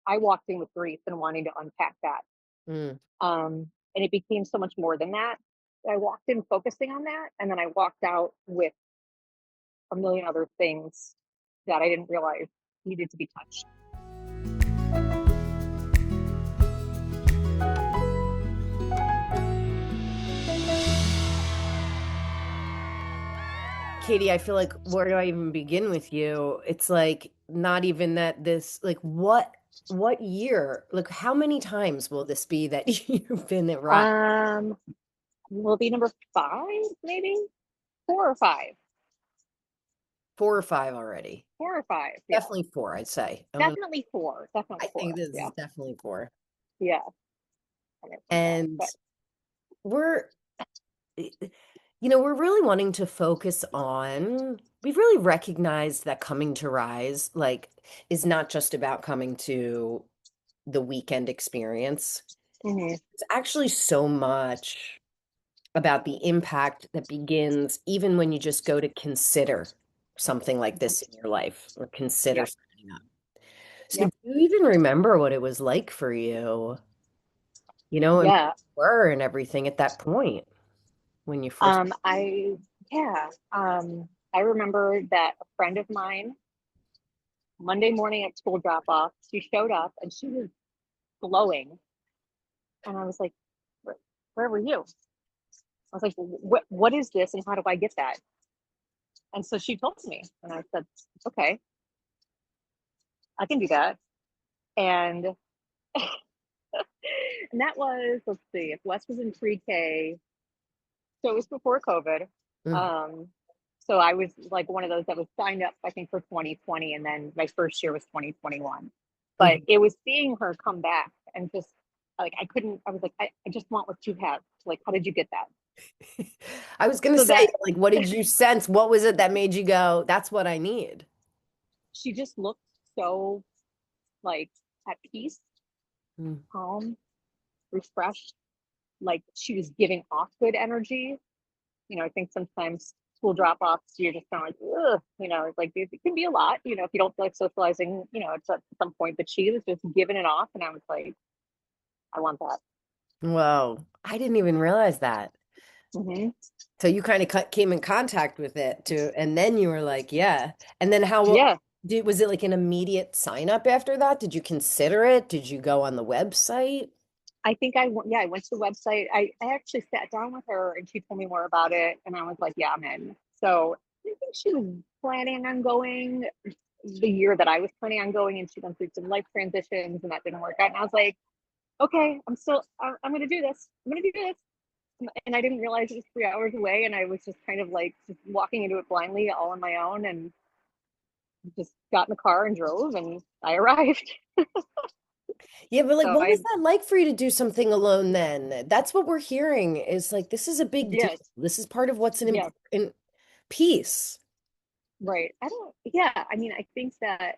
I walked in with grief and wanting to unpack that. Mm. And it became so much more than that. I walked in focusing on that, and then I walked out with a million other things that I didn't realize needed to be touched. Katie, I feel like where do I even begin with you? It's like not even that this like what year? Like how many times will this be that you've been at Rock? Um, will be number five, maybe four or five, 4 or 5 already. 4 or 5. Yeah, Definitely 4, I'd say. definitely four, I definitely think four. this Yeah, is definitely 4. yeah, I guess like that. And But we're we're really wanting to focus on we've really recognized that coming to Rise like is not just about coming to the weekend experience. mhm, It's actually so much about the impact that begins even when you just go to consider something like mhm, this in your life or consider yep, signing up. So yep, do you even remember what it was like for you, and yeah. were and everything at that point when you first I yeah. I remember that a friend of mine Monday morning at school drop off, she showed up and she was glowing, and I was like, where were you? I was like, what is this, and how do I get that? And so she told me, and I said, okay, I can do that. And and that was, let's see, if Wes was in pre-K, so it was before COVID. Mm, Um, so I was like one of those that was signed up, I think, for 2020, and then my first year was 2021. But mhm. it was seeing her come back and just like I couldn't, I was like, I just want what you have. Like, how did you get that? I was gonna So say, that like, what did you sense? What was it that made you go, that's what I need? she just looked so like at peace, Mm. calm, refreshed, like she was giving off good energy. I think sometimes school drop offs, you're just kind of like, ugh, like it can be a lot, if you don't feel like socializing, it's at some point, but she was just giving it off. And I was like, I want that. Whoa, I didn't even realize that. Hmm. So you kind of came in contact with it too, and then you were like, yeah. And then Yeah. was it like an immediate sign up after that? Did you consider it? Did you go on the website? I went to the website. I actually sat down with her and she told me more about it. And I was like, yeah, I'm in. So I think she was planning on going the year that I was planning on going, and she went through some life transitions and that didn't work out. And I was like, okay, I'm going to do this. I'm going to do this. And I didn't realize it was 3 hours away. And I was just kind of like just walking into it blindly all on my own, and just got in the car and drove, and I arrived. Yeah, but like, So what was that like for you to do something alone then? That's what we're hearing is like, this is a big deal. yes, This is part of what's an yeah, important piece. right. Yeah, I mean, I think that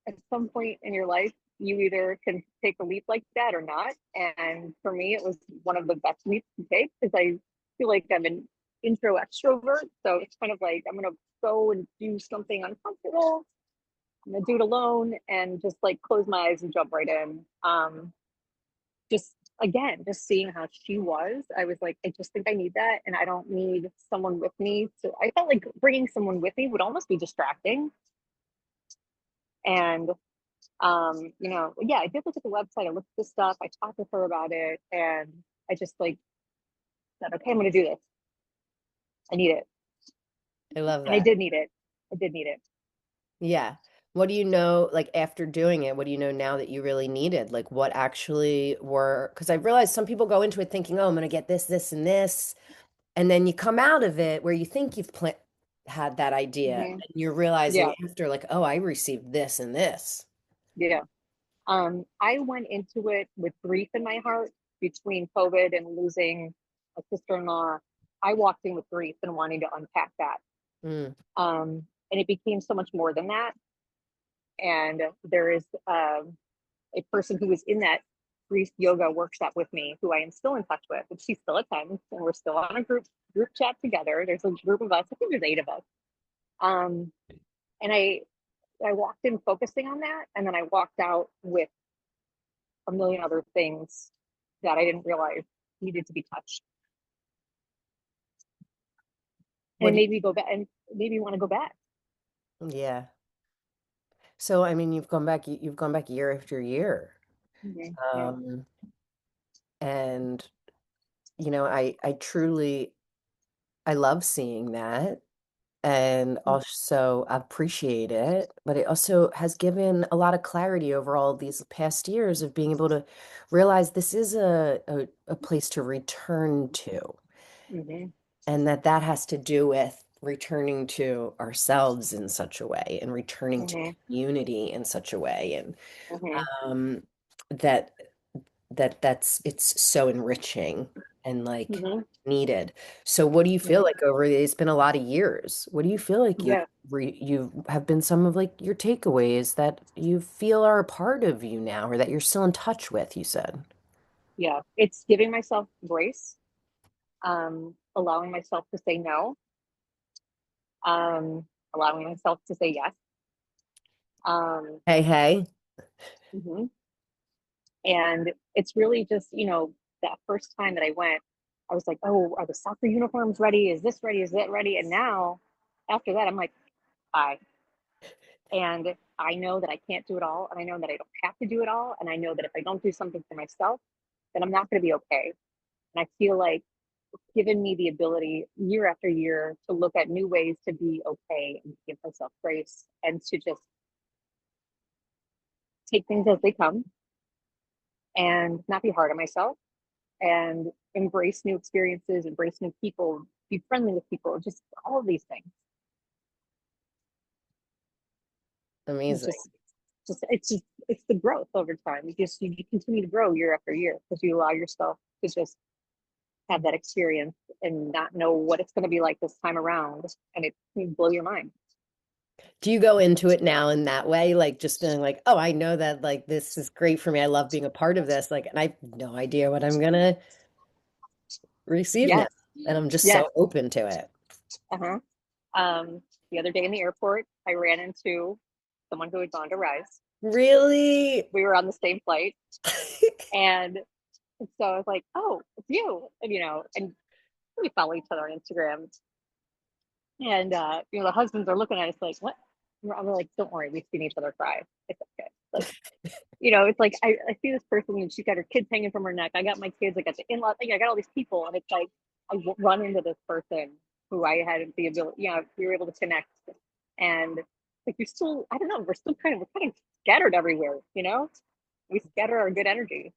at some point in your life, you either can take a leap like that or not. And for me, it was one of the best leaps to take because I feel like I'm an intro extrovert. So it's kind of like I'm going to go and do something uncomfortable. I'm going to do it alone and just like close my eyes and jump right in. Just again, just seeing how she was, I was like, I just think I need that. And I don't need someone with me. So I felt like bringing someone with me would almost be distracting. And yeah, I did look at the website. I looked at the stuff. I talked with her about it, and I just like said, okay, I'm going to do this. I need it, I love and I that. did need it. I did need it. Yeah. What do you know, like after doing it, what do you know now that you really needed? Like what actually were, because I realized some people go into it thinking, oh, I'm going to get this, this, and this. And then you come out of it where you think you've had that idea Hmm. and you're realizing Yeah, after, like, oh, I received this and this. yeah. I went into it with grief in my heart between COVID and losing a sister-in-law. I walked in with grief and wanting to unpack that. Mm, And it became so much more than that. And there is a person who was in that grief yoga workshop with me, who I am still in touch with, and she still attends, and we're still on a group chat together. There's a group of us. I think there's 8 of us. Um, and I walked in focusing on that, and then I walked out with a million other things that I didn't realize needed to be touched. And What it do made me go back and made me want to go back. yeah. So I mean, you've gone back year after year. Yeah. Um, and I truly I love seeing that and also appreciate it, but it also has given a lot of clarity over all these past years of being able to realize this is a place to return to, Hmm. and that has to do with returning to ourselves in such a way and returning to Hmm. community in such a way, and Hmm. um, that that's it's so enriching and like Hmm. needed. So what do you feel like over it's been a lot of years? What do you feel like Yeah. you have been some of like your takeaways that you feel are a part of you now or that you're still in touch with, you said? Yeah. It's giving myself grace, allowing myself to say no, um, allowing myself to say yes. Um, Hey, hey. mhm. And it's really just, that first time that I went, I was like, oh, are the soccer uniforms ready? Is this ready? Is that ready? And now, after that, I'm like, bye. And I know that I can't do it all. And I know that I don't have to do it all. And I know that if I don't do something for myself, then I'm not going to be okay. And I feel like it's given me the ability year after year to look at new ways to be okay and give myself grace and to just take things as they come and not be hard on myself and embrace new experiences, embrace new people, be friendly with people, just all of these things. It's Amazing. it's the growth over time. You continue to grow year after year because you allow yourself to just have that experience and not know what it's going to be like this time around, and it can blow your mind. Do you go into it now in that way, like just feeling like, oh, I know that like this is great for me. I love being a part of this. Like, and I have no idea what I'm gonna receive now. Yes, And I'm just yes. so open to it. Uh-huh. The other day in the airport, I ran into someone who had gone to Rise. Really? We were on the same flight, and so I was like, "Oh, it's you," and we follow each other on Instagram. And the husbands are looking at us like, "What?" I'm like, "Don't worry, we've seen each other cry. It's okay." Like, it's like I see this person and she got her kids hanging from her neck. I got my kids. I got the in-law thing. I got all these people, and it's like run into this person who I had the ability. We were able to connect, and like you're still, I don't know, we're kind of scattered everywhere. We scatter our good energy.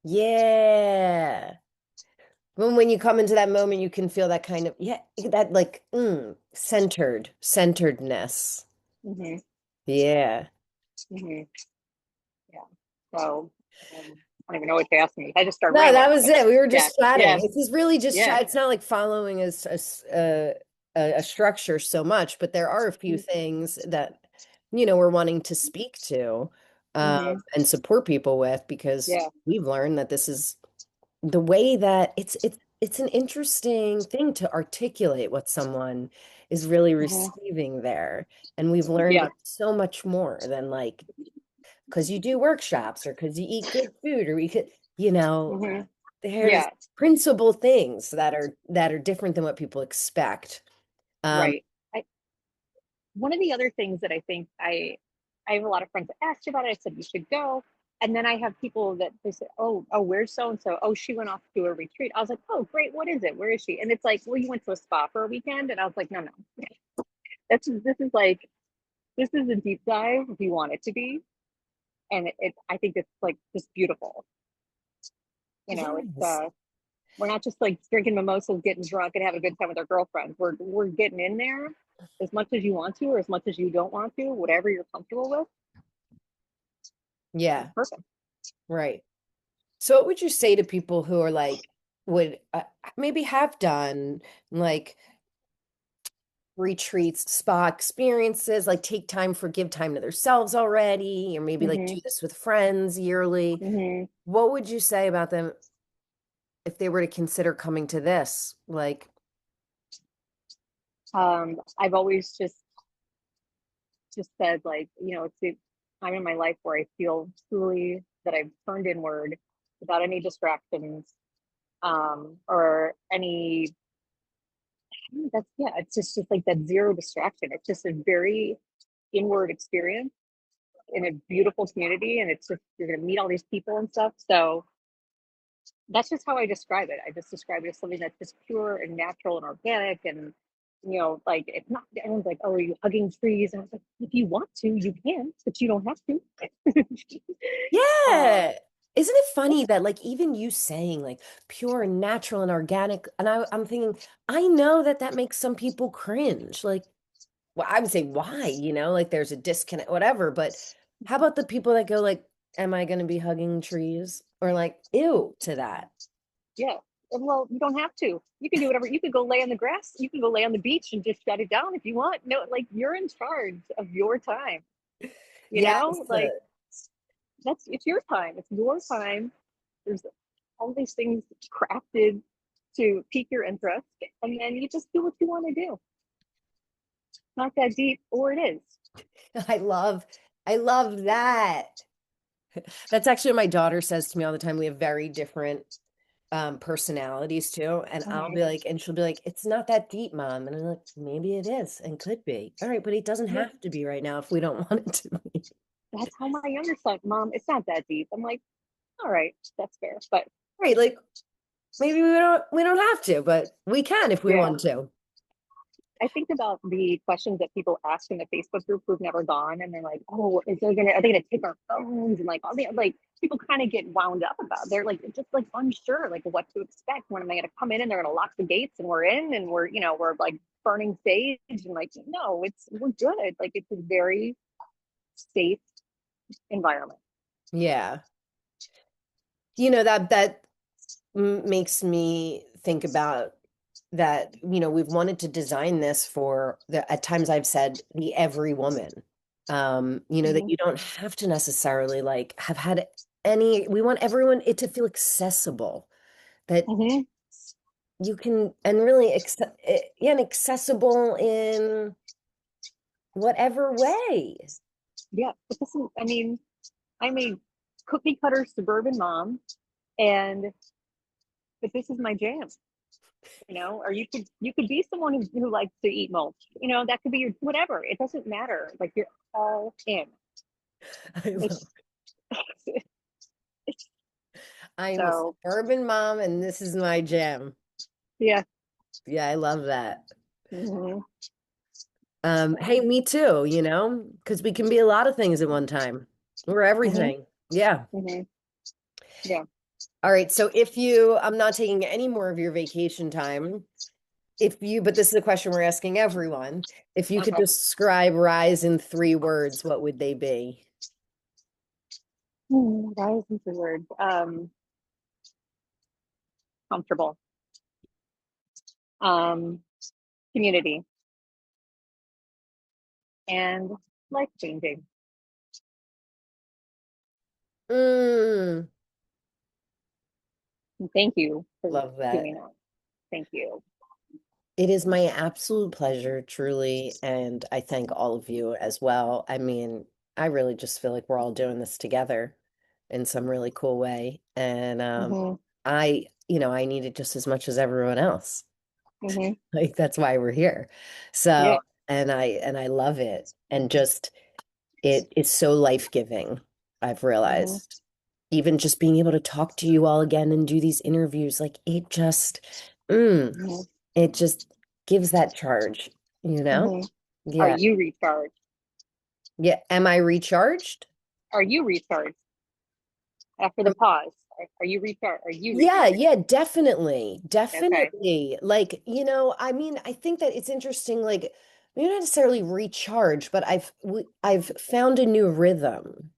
Yeah. When you come into that moment, you can feel that kind of, yeah, that like centeredness. Hmm. Yeah. Hmm. Yeah. So I don't even know what to ask me. I just start No, that rambling, was but it. We were yeah, just chatting. yeah, This is really just yeah. chat. It's not like following a structure so much, but there are a few things that, we're wanting to speak to Hmm. and support people with because Yeah. we've learned that this is the way that it's an interesting thing to articulate what someone is really Hmm. receiving there. And we've learned Yeah. it's so much more than like because you do workshops or because you eat good food or we could, you know, Hmm. there's Yeah. principal things that are different than what people expect. Um, Right. I One of the other things that I think I have a lot of friends that asked about it. I said you should go. And then I have people that they say, oh, where's so and so? Oh, she went off to a retreat. I was like, oh, great. What is it? Where is she? And it's like, well, you went to a spa for a weekend. And I was like, no, no. This is a deep dive if you want it to be. And I think it's like just beautiful. It's yes. we're not just like drinking mimosas, getting drunk, and having a good time with our girlfriends. We're getting in there as much as you want to, or as much as you don't want to, whatever you're comfortable with. It's Yeah, perfect. right. So what would you say to people who are like would maybe have done like retreats, spa experiences, like take time for give time to themselves already, or maybe like do Hmm. this with friends yearly? Hmm. What would you say about them if they were to consider coming to this? Like, I've always just said like, it's time in my life where I feel truly that I've turned inward without any distractions, or any, that's, yeah, it's just like that zero distraction. It's just a very inward experience in a beautiful community, and it's just, you're going to meet all these people and stuff. So that's just how I describe it. I just describe it as something that's just pure and natural and organic. And, like, it's not, everyone's like, oh, are you hugging trees? And I was like, if you want to, you can, but you don't have to. uh, Yeah. Isn't it funny that like even you saying like pure and natural and organic, and I'm thinking, I know that that makes some people cringe. Like, well, I would say why, like there's a disconnect, whatever. But how about the people that go like, am I going to be hugging trees? Or like, ew to that. yeah. Well, you don't have to. You can do whatever. You could go lay on the grass. You can go lay on the beach and just shut it down if you want. No, like, you're in charge of your time. Yes. Like, that's, it's your time. It's your time. There's all these things crafted to pique your interest, and then you just do what you want to do. Not that deep, or it is. I love, I love that. That's actually what my daughter says to me all the time. We have very different personalities too. And I'll Mhm. be like, and she'll be like, it's not that deep, mom. And I'm like, maybe it is and could be. All right, but it doesn't Yeah, have to be right now if we don't want it to be. that's how my younger son, Mom, it's not that deep. I'm like, all right, that's fair. But Right, like maybe we don't have to, but we can if we yeah, want to. I think about the questions that people ask in the Facebook group who've never gone, and they're like, "Oh, are they gonna take our phones?" And like all the, like, people kind of get wound up about. They're like just like unsure, like what to expect. When am I gonna come in and they're gonna lock the gates and we're in and we're like burning sage, and like, no, we're good. Like, it's a very safe environment. Yeah. That makes me think about that, we've wanted to design this for at times I've said the every woman. That Mm-hmm. you don't have to necessarily like have had we want everyone it to feel accessible, that Mm-hmm. you can, and really yeah, and accessible in whatever way. Yeah, but this is, I mean, I'm a cookie cutter suburban mom, and but this is my jam. Or you could be someone who likes to eat mulch. That could be your whatever. It doesn't matter. Like, you're all in. I love It's, I'm a so suburban mom and this is my jam. yeah. Yeah, I love that. Hmm. Hey, So, me too, because we can be a lot of things at one time. We're hmm. everything. Yeah. Hmm. Yeah. All right. So I'm not taking any more of your vacation time. But this is a question we're asking everyone. If you could Okay. describe Rise in 3 words, what would they be? That isn't the word. Comfortable. Um, Community, and life changing. Mm, Thank you for love that. doing that. Thank you. It is my absolute pleasure, truly, and I thank all of you as well. I mean, I really just feel like we're all doing this together in some really cool way. And Hmm. I need it just as much as everyone else. Hmm. Like that's why we're here. So, Yeah. and I love it. And just it is so life-giving, I've Hmm. realized. Even just being able to talk to you all again and do these interviews, like mm, Hmm. it just gives that charge, you know? Hmm. Are Yeah. you recharged? Yeah. Am I recharged? Are you recharged after the pause? Are you recharged? Are you Yeah, recharged? yeah, definitely. Okay. Definitely. Like, I mean, I think that it's interesting, like, maybe not necessarily recharge, but I've found a new rhythm,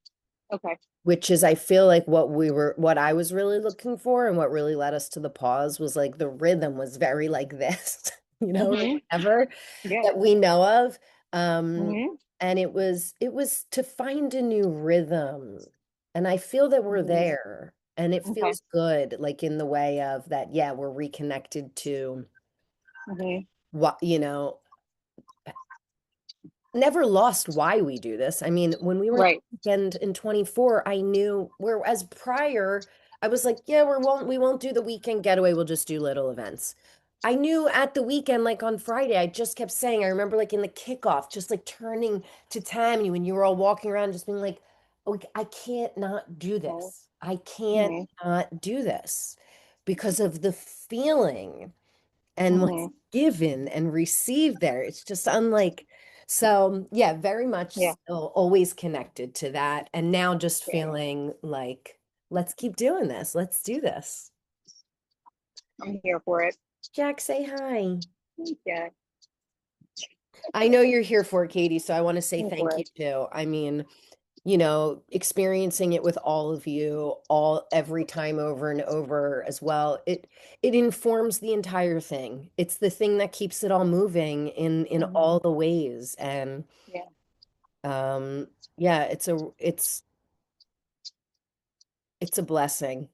Okay. which is I feel like what I was really looking for and what really led us to the pause was like the rhythm was very like this, Hmm. whatever Yeah. that we know of. Um, Hmm. and it was to find a new rhythm. And I feel that we're Hmm. there and it Okay. feels good, like in the way of that, yeah, we're reconnected to Hmm. what, never lost why we do this. I mean, when we were at the Right. weekend in 24, I knew, whereas prior, I was like, yeah, we won't do the weekend getaway, we'll just do little events. I knew at the weekend, like on Friday, I just kept saying, I remember like in the kickoff, just like turning to Tammy when you were all walking around, just being like, oh, I can't not do this. I can't Mm-hmm. not do this because of the feeling and what's Hmm. given and received there. It's just unlike, so yeah, very much Yeah. still always connected to that. And now just Yeah. feeling like, let's keep doing this. Let's do this. I'm here for it. Jack, say hi. Yeah. I know you're here for it, Katie, so I want to say Here for thank you it. too. I mean, experiencing it with all of you all every time over and over as well. It informs the entire thing. It's the thing that keeps it all moving in Hmm. all the ways. And Yeah. yeah, it's a blessing.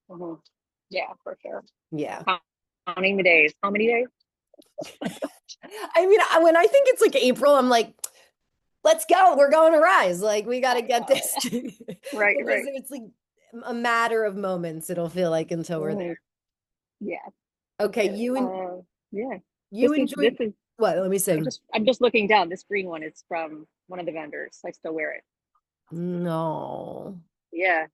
Hmm. Yeah, for sure. Yeah. Counting the days. How many days? I mean, when I think it's like April, I'm like, let's go. We're going to Rise. Like, we got to I get know. this because Right, right. it's like a matter of moments, it'll feel like until we're Hmm. there. Yeah. Okay, Okay. Yeah. you This enjoyed is what? Let me sing. I'm just looking down. This green one is from one of the vendors. I still wear it. No. Yeah,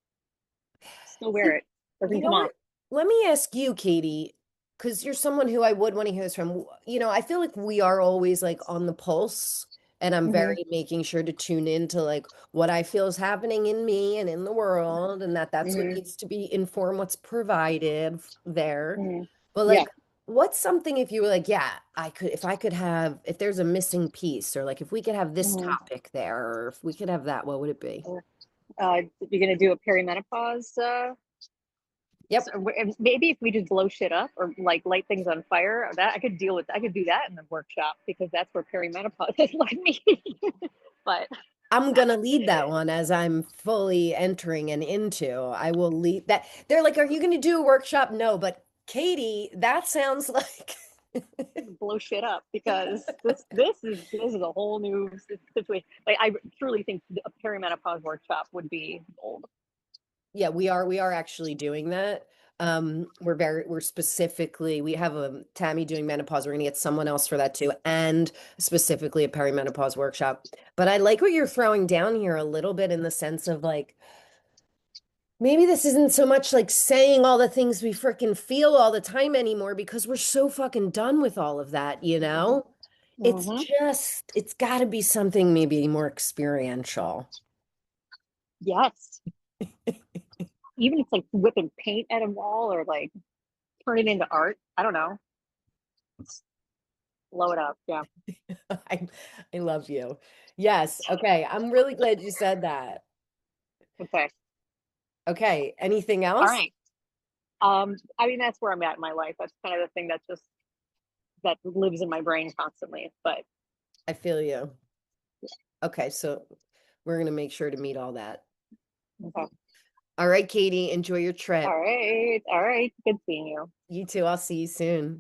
still wear See, it. you Doesn't know come off. what? Let me ask you, Katie, because you're someone who I would want to hear this from. I feel like we are always like on the pulse, and I'm Hmm. very making sure to tune into like what I feel is happening in me and in the world, and that's what Hmm. needs to be informed what's provided there. Hmm. But Yeah. like, what's something if you were like, yeah, if I could have, if there's a missing piece, or like if we could have this Hmm. topic there, or if we could have that, what would it be? You're gonna do a perimenopause. Yep. And maybe if we just blow shit up or like light things on fire, that I could deal with. I could do that in the workshop because that's where perimenopause has led me. But I'm gonna lead that one as I'm fully entering and into. I will lead that. They're like, "Are you gonna do a workshop?" No, but Katie, that sounds like blow shit up because this is a whole new situation. Like I truly think a perimenopause workshop would be gold. yeah, we are actually doing that. We're specifically we have a Tammy doing menopause. We're gonna get someone else for that too, and specifically a perimenopause workshop. But I like what you're throwing down here a little bit in the sense of like maybe this isn't so much like saying all the things we freaking feel all the time anymore because we're so fucking done with all of that, you know? It's Mm-hmm. just, it's got to be something maybe more experiential. Yes, even if it's like whipping paint at a wall or like turn it into art. I don't know, blow it up. Yeah. I, I love you. Yes. Okay. I'm really glad you said that. Okay. Okay. Anything All else? right. I mean, that's where I'm at in my life. That's kind of the thing that lives in my brain constantly. But I feel you. Okay. So we're going to make sure to meet all that. okay. All right, Katie, enjoy your All trip. right. All right. Good seeing you. You too. I'll see you soon.